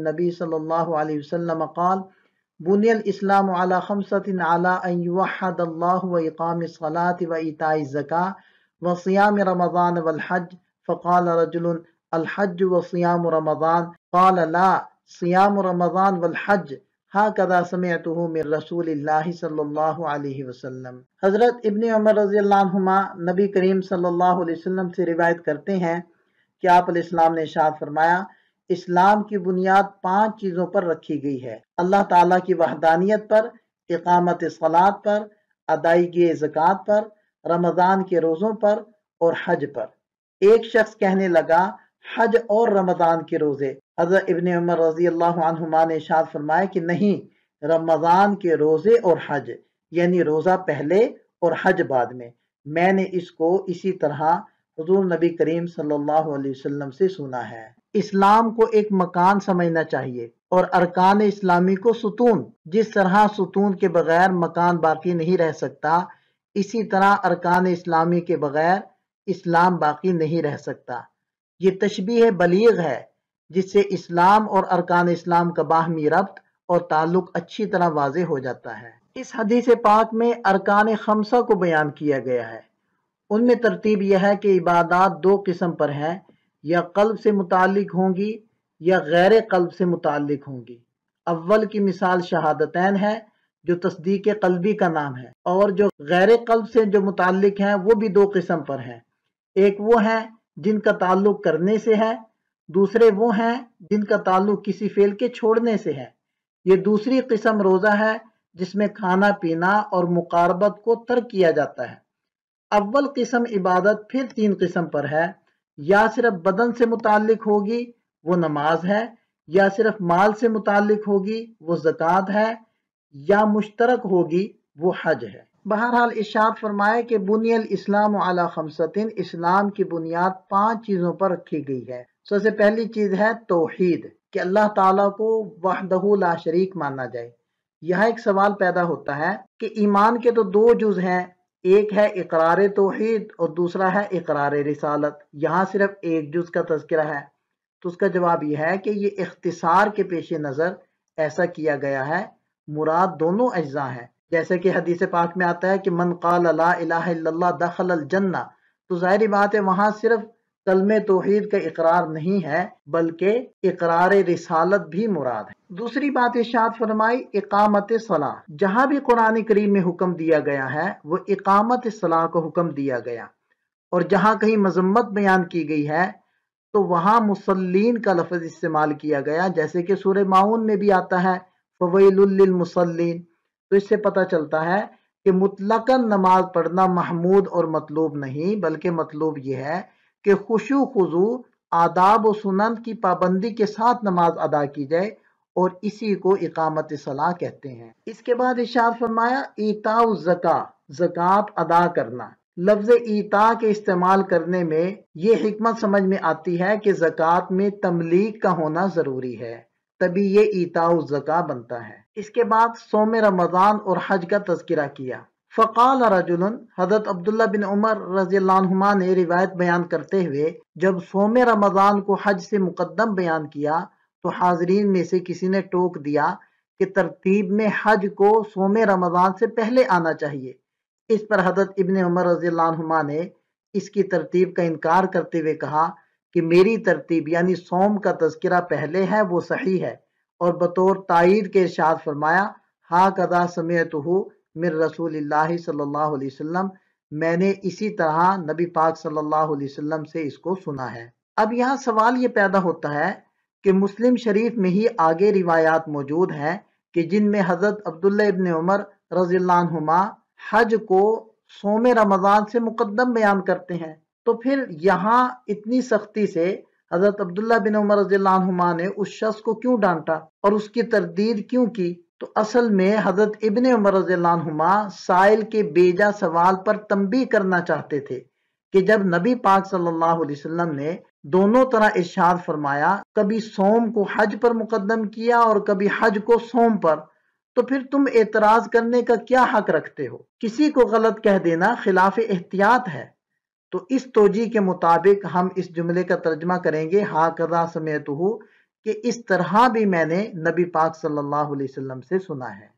النبي صلى الله عليه وسلم قال بني الإسلام على خمسة على أن يوحد الله وإقام الصلاة وإيتاء الزكاة وصيام رمضان والحج فقال رجل الحج وصيام رمضان قال لا صيام رمضان والحج هكذا سمعته من رسول اللہ صلی اللہ علیہ وسلم۔ حضرت ابن عمر رضی اللہ عنہما نبی کریم صلی اللہ علیہ وسلم سے روایت کرتے ہیں کہ آپ علیہ السلام نے ارشاد فرمایا اسلام کی بنیاد 5 چیزوں پر رکھی گئی ہے، اللہ تعالیٰ کی وحدانیت پر، اقامت صلاۃ پر، ادائیگی زکوٰۃ پر، رمضان کے روزوں پر اور حج پر۔ ایک شخص کہنے لگا حج اور رمضان کے روزے؟ حضرت ابن عمر رضی اللہ عنہما نے ارشاد فرمایا کہ نہیں، رمضان کے روزے اور حج، یعنی روزہ پہلے اور حج بعد میں نے اس کو اسی طرح حضور نبی کریم صلی اللہ علیہ وسلم سے سنا ہے۔ اسلام کو ایک مکان سمجھنا چاہیے اور ارکان اسلامی کو ستون۔ جس طرح ستون کے بغیر مکان باقی نہیں رہ سکتا، اسی طرح ارکان اسلامی کے بغیر اسلام باقی نہیں رہ سکتا۔ یہ تشبیہ بلیغ ہے جس سے اسلام اور ارکان اسلام کا باہمی ربط اور تعلق اچھی طرح واضح ہو جاتا ہے۔ اس حدیث پاک میں ارکان خمسہ کو بیان کیا گیا ہے۔ ان میں ترتیب یہ ہے کہ عبادات 2 قسم پر ہیں، یا قلب سے متعلق ہوں گی یا غیر قلب سے متعلق ہوں گی۔ اول کی مثال شہادتین ہے جو تصدیق قلبی کا نام ہے، اور جو غیر قلب سے جو متعلق ہیں وہ بھی 2 قسم پر ہیں۔ ایک وہ ہیں جن کا تعلق کرنے سے ہے، دوسرے وہ ہیں جن کا تعلق کسی فعل کے چھوڑنے سے ہے۔ یہ دوسری قسم روزہ ہے جس میں کھانا پینا اور مقاربت کو ترک کیا جاتا ہے۔ اول قسم عبادت پھر 3 قسم پر ہے، یا صرف بدن سے متعلق ہوگی وہ نماز ہے، یا صرف مال سے متعلق ہوگی وہ زکوٰۃ ہے، یا مشترک ہوگی وہ حج ہے۔ بہرحال ارشاد فرمائے کہ بنی الاسلام علی خمسۃ، اسلام کی بنیاد 5 چیزوں پر رکھی گئی ہے۔ سب سے پہلی چیز ہے توحید، کہ اللہ تعالیٰ کو وحدہ لا شریک مانا جائے۔ یہاں ایک سوال پیدا ہوتا ہے کہ ایمان کے تو 2 جز ہیں، ایک ہے اقرار توحید اور دوسرا ہے اقرار رسالت، یہاں صرف ایک جز کا تذکرہ ہے۔ تو اس کا جواب یہ ہے کہ یہ اختصار کے پیش نظر ایسا کیا گیا ہے، مراد دونوں اجزاء ہیں۔ جیسے کہ حدیث پاک میں آتا ہے کہ من قال لا الہ الا اللہ دخل الجنہ، تو ظاہری بات ہے وہاں صرف کلمہ توحید کا اقرار نہیں ہے بلکہ اقرار رسالت بھی مراد ہے۔ دوسری بات ارشاد فرمائی اقامت صلاح، جہاں بھی قرآن کریم میں حکم دیا گیا ہے وہ اقامت صلاح کو حکم دیا گیا، اور جہاں کہیں مذمت بیان کی گئی ہے تو وہاں مصلین کا لفظ استعمال کیا گیا، جیسے کہ سورہ ماؤن میں بھی آتا ہے فویل للمصلین۔ تو اس سے پتہ چلتا ہے کہ مطلقاً نماز پڑھنا محمود اور مطلوب نہیں، بلکہ مطلوب یہ ہے کہ خشوع خضوع، آداب و سنن کی پابندی کے ساتھ نماز ادا کی جائے، اور اسی کو اقامت صلاح کہتے ہیں۔ اس کے بعد ارشاد فرمایا ایتاء الزکاۃ، زکوٰۃ ادا کرنا۔ لفظ ایتاء کے استعمال کرنے میں یہ حکمت سمجھ میں آتی ہے کہ زکوٰۃ میں تملیغ کا ہونا ضروری ہے، تبھی یہ ایتاء الزکاۃ بنتا ہے۔ اس کے بعد صوم رمضان اور حج کا تذکرہ کیا۔ فقال رجل، حضرت عبداللہ بن عمر رضی اللہ عنہما نے روایت بیان کرتے ہوئے جب صوم رمضان کو حج سے مقدم بیان کیا تو حاضرین میں سے کسی نے ٹوک دیا کہ ترتیب میں حج کو صوم رمضان سے پہلے آنا چاہیے۔ اس پر حضرت ابن عمر رضی اللہ عنہما نے اس کی ترتیب کا انکار کرتے ہوئے کہا کہ میری ترتیب یعنی صوم کا تذکرہ پہلے ہے وہ صحیح ہے، اور بطور تائید کے ارشاد فرمایا ہاکذا سمعتہ من رسول اللہ صلی اللہ علیہ وسلم، میں نے اسی طرح نبی پاک صلی اللہ علیہ وسلم سے اس کو سنا ہے۔ اب یہاں سوال یہ پیدا ہوتا ہے کہ مسلم شریف میں ہی آگے روایات موجود ہیں کہ جن میں حضرت عبداللہ ابن عمر رضی اللہ عنہما حج کو صوم رمضان سے مقدم بیان کرتے ہیں، تو پھر یہاں اتنی سختی سے حضرت عبداللہ بن عمر رضی اللہ عنہما نے اس شخص کو کیوں ڈانٹا اور اس کی تردید کیوں کی؟ تو اصل میں حضرت ابن عمر رضی اللہ عنہما سائل کے بیجا سوال پر تنبیہ کرنا چاہتے تھے کہ جب نبی پاک صلی اللہ علیہ وسلم نے دونوں طرح ارشاد فرمایا، کبھی صوم کو حج پر مقدم کیا اور کبھی حج کو صوم پر، تو پھر تم اعتراض کرنے کا کیا حق رکھتے ہو؟ کسی کو غلط کہہ دینا خلاف احتیاط ہے۔ تو اس توجیہ کے مطابق ہم اس جملے کا ترجمہ کریں گے ہاکذا سمعتہ، کہ اس طرح بھی میں نے نبی پاک صلی اللہ علیہ وسلم سے سنا ہے۔